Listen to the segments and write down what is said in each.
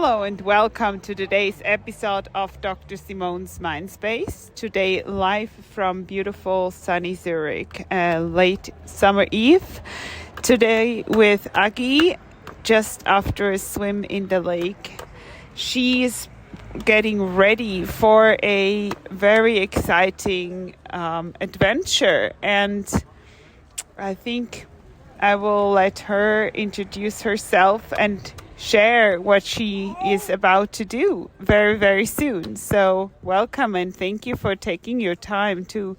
Hello and welcome to today's episode of Dr. Simone's Mindspace. Today live from beautiful sunny Zurich, late summer eve. Today with Agi, just after a swim in the lake. She is getting ready for a very exciting adventure, and I think I will let her introduce herself and share what she is about to do very, very soon. So welcome and thank you for taking your time to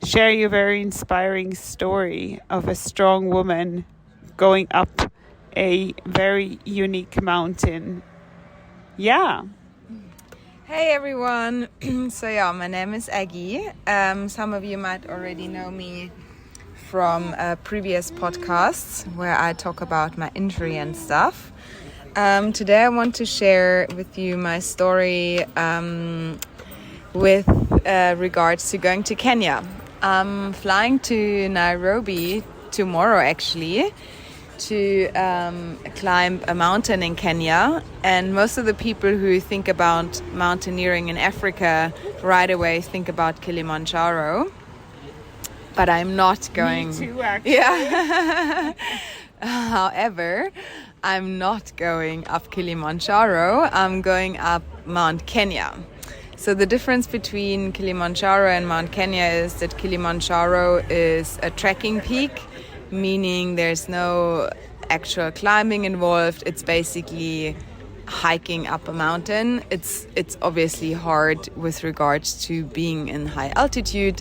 share your very inspiring story of a strong woman going up a very unique mountain. Yeah. Hey everyone. My name is Aggie. Some of you might already know me from previous podcasts where I talk about my injury and stuff. Today I want to share with you my story with regards to going to Kenya. I'm flying to Nairobi tomorrow actually to climb a mountain in Kenya, and most of the people who think about mountaineering in Africa right away think about Kilimanjaro, but I'm not going. Me too, actually. Yeah. However, I'm not going up Kilimanjaro, I'm going up Mount Kenya. So the difference between Kilimanjaro and Mount Kenya is that Kilimanjaro is a trekking peak, meaning there's no actual climbing involved. It's basically hiking up a mountain. It's obviously hard with regards to being in high altitude,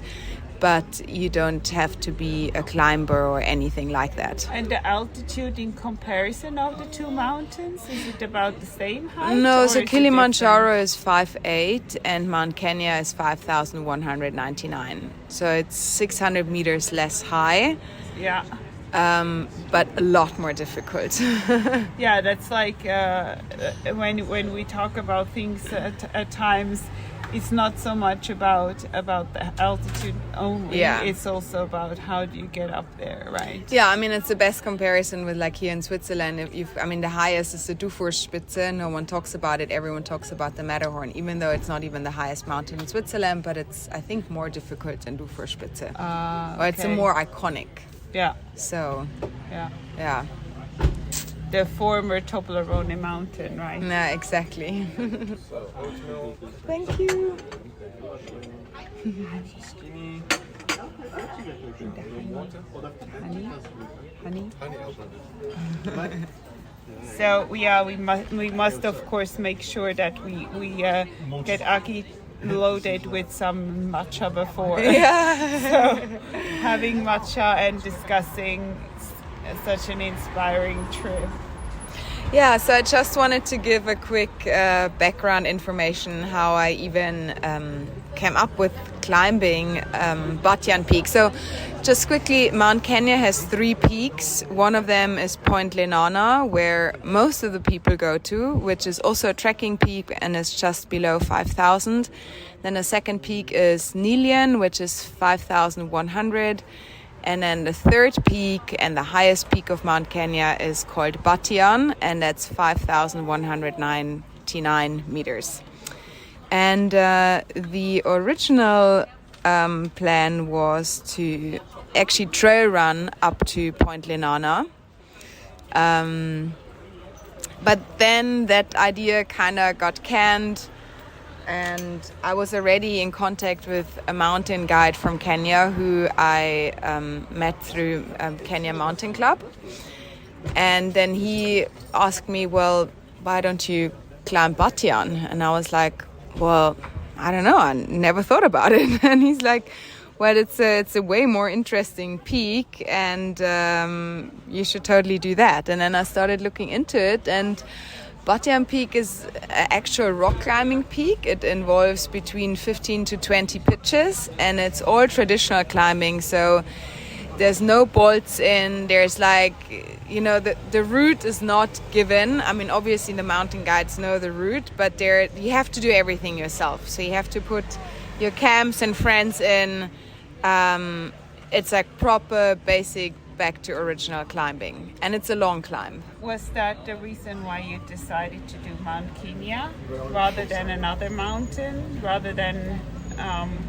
but you don't have to be a climber or anything like that. And the altitude in comparison of the two mountains, is it about the same height? No, so Kilimanjaro is 5'8" and Mount Kenya is 5,199. So it's 600 meters less high. Yeah. But a lot more difficult. Yeah, that's like when we talk about things at times, it's not so much about the altitude only. Yeah. It's also about how do you get up there, right? Yeah, I mean, it's the best comparison with like here in Switzerland. The highest is the Dufourspitze. No one talks about it. Everyone talks about the Matterhorn, even though it's not even the highest mountain in Switzerland, but it's, I think, more difficult than Dufourspitze. Or it's a more iconic. Yeah. So, yeah. The former Toblerone mountain, right? Yeah, exactly. Thank you. Honey. So we must of course make sure that we get Aki loaded with some matcha before. Yeah. So having matcha and discussing such an inspiring trip. Yeah, so I just wanted to give a quick background information how I even came up with climbing Batyan Peak. So just quickly, Mount Kenya has 3 peaks. One of them is Point Lenana, where most of the people go to, which is also a trekking peak and is just below 5,000. Then the second peak is Nilian, which is 5,100. And then the third peak and the highest peak of Mount Kenya is called Batyan, and that's 5,199 meters. And the original plan was to actually trail run up to Point Lenana. But then that idea kind of got canned. And I was already in contact with a mountain guide from Kenya who I met through Kenya Mountain Club. And then he asked me, well, why don't you climb Batyan? And I was like, well, I don't know. I never thought about it. And he's like, well, it's a way more interesting peak and you should totally do that. And then I started looking into it, and Batyan Peak is an actual rock climbing peak. It involves between 15 to 20 pitches, and it's all traditional climbing. So there's no bolts in. There's the route is not given. I mean, obviously the mountain guides know the route, but you have to do everything yourself. So you have to put your camps and friends in. It's like proper basic back to original climbing. And it's a long climb. Was that the reason why you decided to do Mount Kenya rather than another mountain, rather than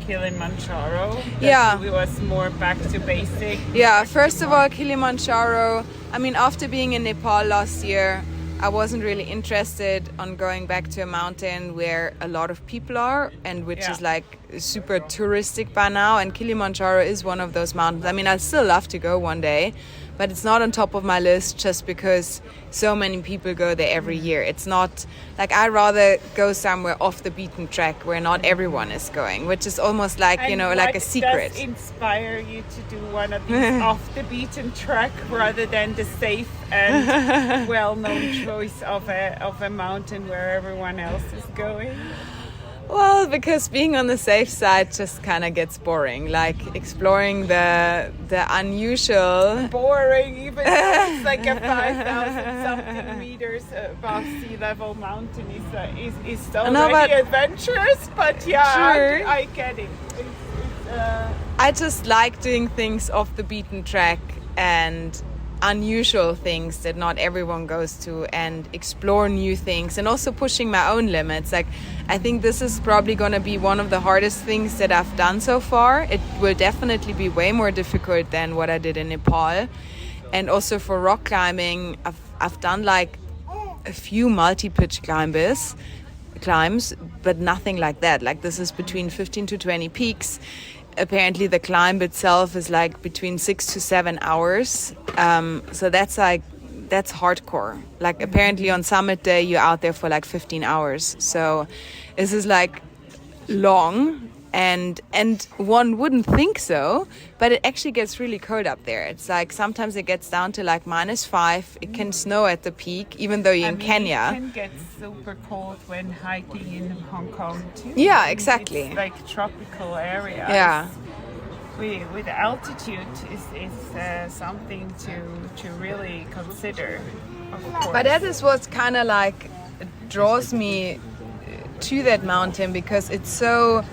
Kilimanjaro? Yeah. It was more back to basic. Yeah, first of all, Kilimanjaro. I mean, after being in Nepal last year, I wasn't really interested on going back to a mountain where a lot of people are and which is like super touristic by now. And Kilimanjaro is one of those mountains. I mean, I'd still love to go one day, but it's not on top of my list just because so many people go there every year. It's not like I'd rather go somewhere off the beaten track where not everyone is going, which is almost like, and like a secret. Does inspire you to do one of these off the beaten track rather than the safe and well-known choice of a mountain where everyone else is going? Well, because being on the safe side just kind of gets boring. Like exploring the unusual. Boring, even though it's like a 5,000 something meters above sea level mountain is already adventurous. But yeah, sure. I get it. I just like doing things off the beaten track and unusual things that not everyone goes to, and explore new things, and also pushing my own limits. Like, I think this is probably going to be one of the hardest things that I've done so far. It will definitely be way more difficult than what I did in Nepal. And also for rock climbing, I've done like a few multi-pitch climbs, but nothing like that. Like, this is between 15 to 20 peaks. Apparently the climb itself is like between 6 to 7 hours. So that's hardcore. Like, apparently on summit day, you're out there for like 15 hours. So this is like long, and one wouldn't think so, but it actually gets really cold up there. It's like sometimes it gets down to like -5. It can snow at the peak, even though you're in Kenya. It can get super cold when hiking in Hong Kong too. Yeah, exactly. It's like tropical areas. Yeah. With altitude is something to really consider, of course. But that is what kind of like draws me to that mountain, because it's so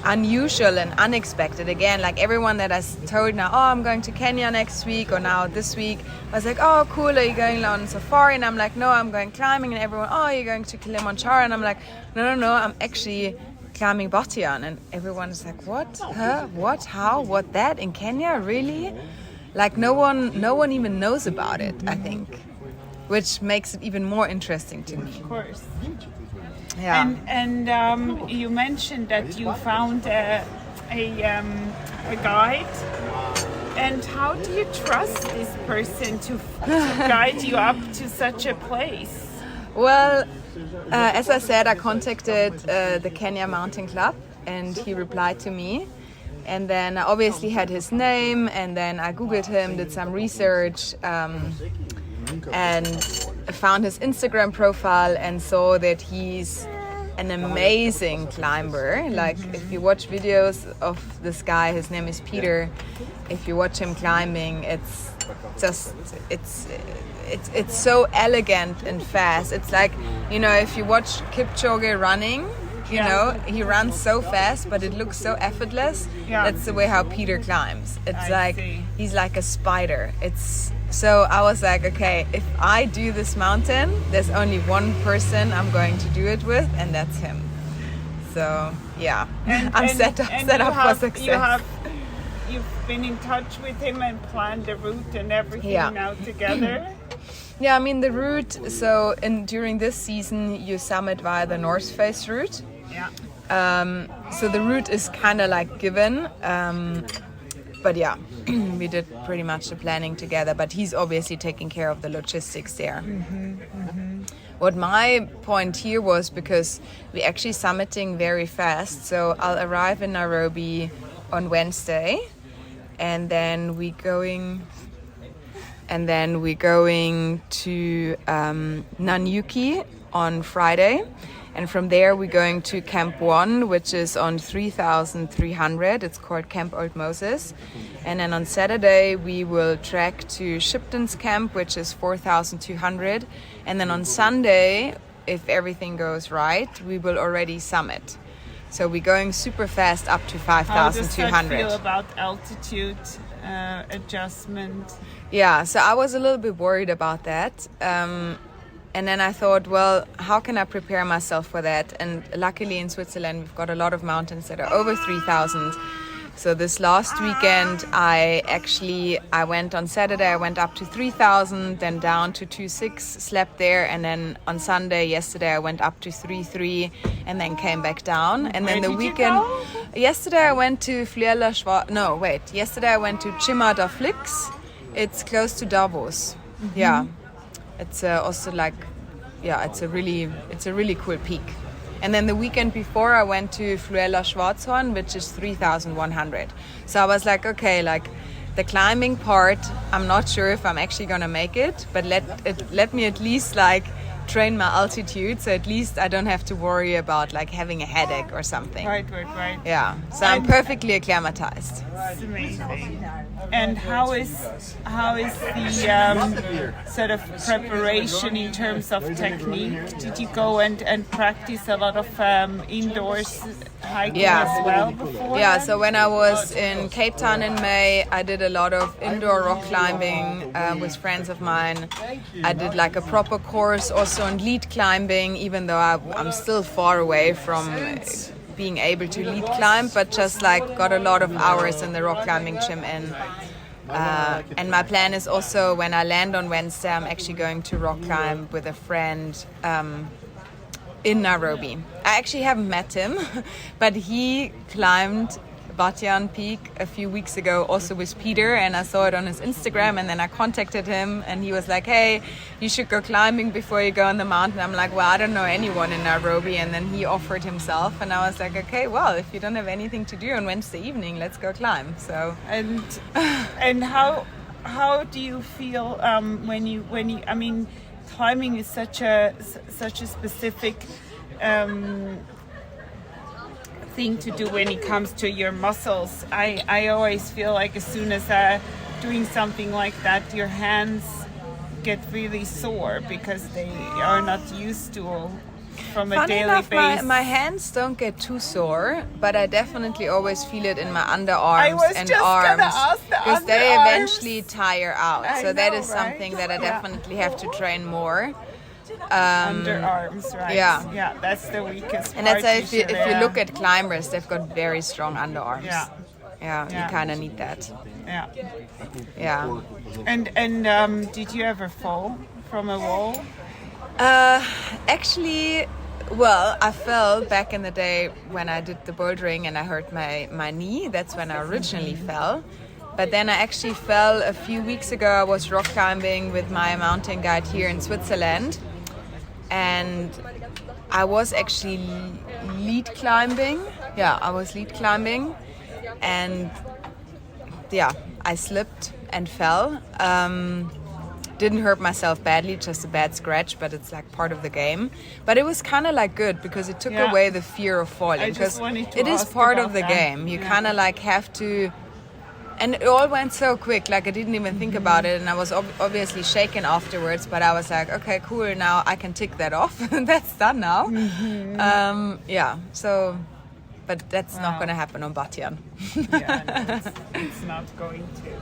unusual and unexpected. Again, like everyone that has told now, oh, I'm going to Kenya next week or now this week, I was like, oh, cool, are you going on safari? And I'm like, no, I'm going climbing. And everyone, oh, you're going to Kilimanjaro? And I'm like, no, I'm actually climbing Batian. And everyone's like, what? Huh? What? How? What? That in Kenya? Really? Like no one even knows about it, I think, which makes it even more interesting to me. Of course. Yeah. And you mentioned that you found a guide. And how do you trust this person to guide you up to such a place? Well, as I said, I contacted the Kenya Mountain Club, and he replied to me. And then I obviously had his name, and then I Googled him, did some research, and found his Instagram profile and saw that he's an amazing climber. Like, if you watch videos of this guy, his name is Peter, if you watch him climbing, it's just, it's so elegant and fast. It's like, if you watch Kipchoge running, you know, he runs so fast, but it looks so effortless. Yeah. That's the way how Peter climbs. It's see. He's like a spider. So I was like, okay, if I do this mountain, there's only one person I'm going to do it with, and that's him. So yeah, I'm set up for success. You've been in touch with him and planned the route and everything now together. Yeah, I mean the route. So during this season, you summit via the North Face route. Yeah. So the route is kind of like given. But yeah, we did pretty much the planning together, but he's obviously taking care of the logistics there. What my point here was, because we're actually summiting very fast, so I'll arrive in Nairobi on Wednesday, and then we're going to Nanyuki on Friday. And from there, we're going to Camp 1, which is on 3,300. It's called Camp Old Moses. And then on Saturday, we will trek to Shipton's Camp, which is 4,200. And then on Sunday, if everything goes right, we will already summit. So we're going super fast up to 5,200. How does that feel about altitude adjustment? Yeah, so I was a little bit worried about that. And then I thought, well, how can I prepare myself for that? And luckily in Switzerland, we've got a lot of mountains that are over 3,000. So this last weekend, I went on Saturday, I went up to 3,000, then down to 2,600, slept there. And then on Sunday, yesterday, I went up to 3,300 and then came back down. And then the weekend, yesterday I went to yesterday I went to Chima da Flix. It's close to Davos. Mm-hmm. Yeah. It's also it's a really cool peak. And then the weekend before I went to Fluela Schwarzhorn, which is 3,100. So I was like, okay, like the climbing part, I'm not sure if I'm actually gonna make it, but let me at least like train my altitude, so at least I don't have to worry about like having a headache or something. Right. Yeah, so I'm perfectly acclimatized. It's amazing. And how is the sort of preparation in terms of technique? Did you go and practice a lot of indoors hiking as well before? Yeah, so when I was in Cape Town in May, I did a lot of indoor rock climbing with friends of mine. I did like a proper course also on lead climbing, even though I'm still far away from being able to lead climb, but just like got a lot of hours in the rock climbing gym in. And my plan is also when I land on Wednesday, I'm actually going to rock climb with a friend in Nairobi. I actually haven't met him, but he climbed Batian Peak a few weeks ago also with Peter, and I saw it on his Instagram, and then I contacted him and he was like, hey, you should go climbing before you go on the mountain. I'm like, well, I don't know anyone in Nairobi, and then he offered himself, and I was like, okay, well, if you don't have anything to do on Wednesday evening, let's go climb. So and how do you feel when you I mean, climbing is such a specific thing to do when it comes to your muscles. I always feel like as soon as doing something like that, your hands get really sore because they are not used to from a daily basis. My hands don't get too sore, but I definitely always feel it in my underarms and arms because they eventually tire out. So that is something that I definitely have to train more. Underarms, right? Yeah, that's the weakest part. And that's if you look at climbers, they've got very strong underarms. Yeah. You kind of need that. Yeah. And did you ever fall from a wall? Actually, well, I fell back in the day when I did the bouldering and I hurt my knee. That's when I originally fell. But then I actually fell a few weeks ago. I was rock climbing with my mountain guide here in Switzerland. And I was actually lead climbing. Yeah, I was lead climbing. And yeah, I slipped and fell. Didn't hurt myself badly, just a bad scratch, but it's like part of the game. But it was kind of like good because it took away the fear of falling. Because it is part of the game. You kind of like have to... And it all went so quick, like I didn't even think about it, and I was obviously shaken afterwards, but I was like, okay, cool, now I can tick that off. That's done now. So, but that's not going to happen on Batian. It's not going to.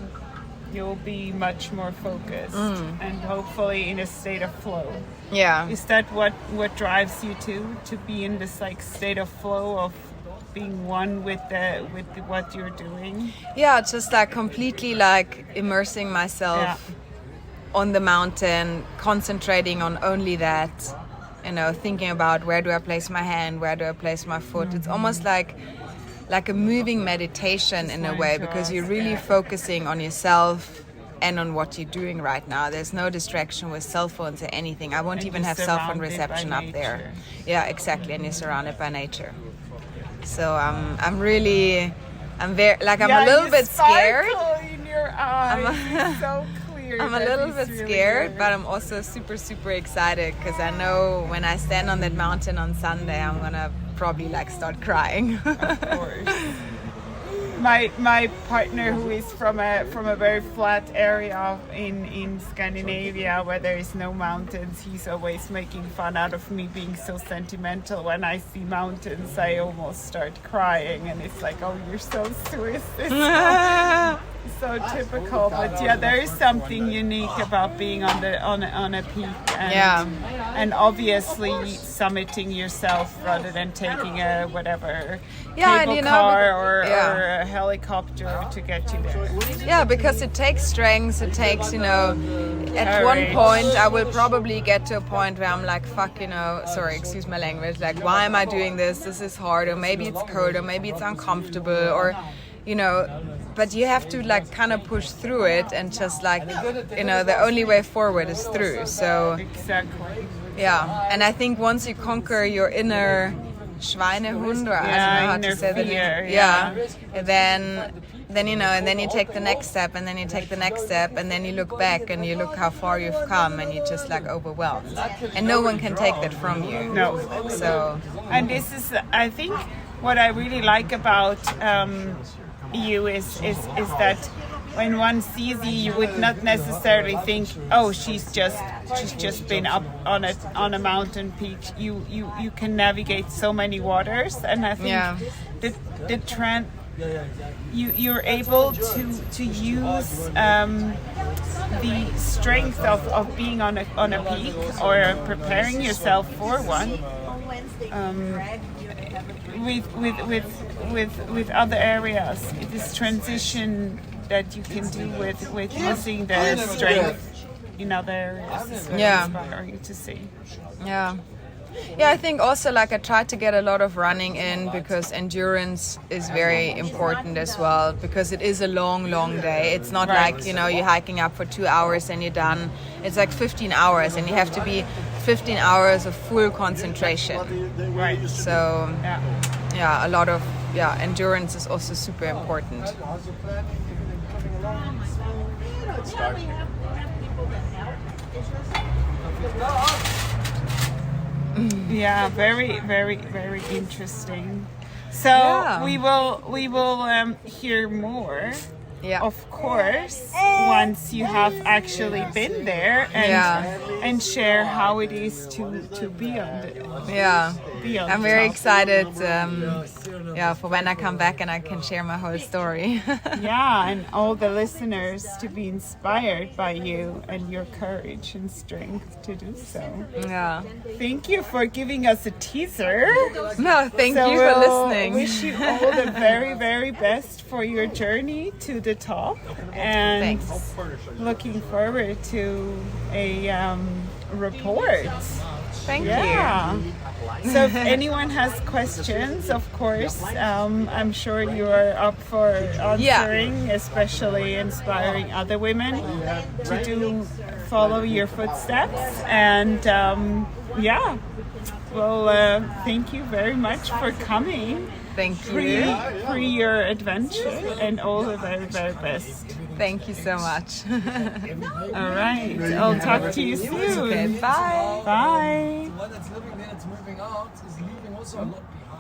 You'll be much more focused and hopefully in a state of flow. Yeah. Is that what drives you to be in this like state of flow of being one with what you're doing? Yeah, just like completely like immersing myself on the mountain, concentrating on only that, thinking about where do I place my hand, where do I place my foot. It's almost like a moving meditation in a way, because you're really focusing on yourself and on what you're doing right now. There's no distraction with cell phones or anything. I won't even have cell phone reception up there. Yeah, exactly, and you're surrounded by nature. So I'm very I'm a little bit scared. In your eyes. It's so clear. I'm a little bit scared, but I'm also super, super excited because I know when I stand on that mountain on Sunday, I'm gonna probably like start crying. Of course. My partner, who is from a very flat area in Scandinavia where there is no mountains, he's always making fun out of me being so sentimental. When I see mountains, I almost start crying, and it's like, oh, you're so Swiss. so typical, but yeah, there is something unique about being on a peak, and obviously summiting yourself rather than taking a whatever cable car or a helicopter to get you there. Yeah, because it takes strength. It takes, at one point I will probably get to a point where I'm like, fuck, sorry, excuse my language, like, why am I doing this? This is hard, or maybe it's cold, or maybe it's uncomfortable, or but you have to like kind of push through it, and just like, the only way forward is through. So exactly. Yeah, and I think once you conquer your inner Schweinehund, or I don't know how to say that. And then you take the next step, and then you take the next step, and then you look back and you look how far you've come, and you're just like overwhelmed, and no one can take that from you. No. So. And this is, I think, what I really like about you is that when one sees you, you would not necessarily think, oh, she's just been up on a mountain peak. You can navigate so many waters, and I think the trend. You're able to use the strength of being on a peak, or preparing yourself for one, with other areas. This transition that you can do with using the strength in other areas is very inspiring to see. Yeah, I think also like I try to get a lot of running in, because endurance is very important as well, because it is a long day. It's not like, you're hiking up for 2 hours and you're done. It's like 15 hours, and you have to be 15 hours of full concentration. Right. So, a lot of endurance is also super important. Yeah, very, very, very interesting. So we will hear more. Yeah. Of course, once you have actually been there and share how it is to be on the I'm very excited for when I come back and I can share my whole story. And all the listeners to be inspired by you and your courage and strength to do so. Yeah. Thank you for giving us a teaser. No, thank you for listening. Wish you all the very, very best for your journey to the top, and looking forward to a report. Thank you. So if anyone has questions, of course, I'm sure you are up for answering, especially inspiring other women to follow your footsteps. And thank you very much for coming. Thank you. Pre your adventure, and all the very, very best. Thank you so much. All right. I'll talk to you soon. Okay, bye. Bye. The one that's living there, that's moving out, is leaving also a lot behind.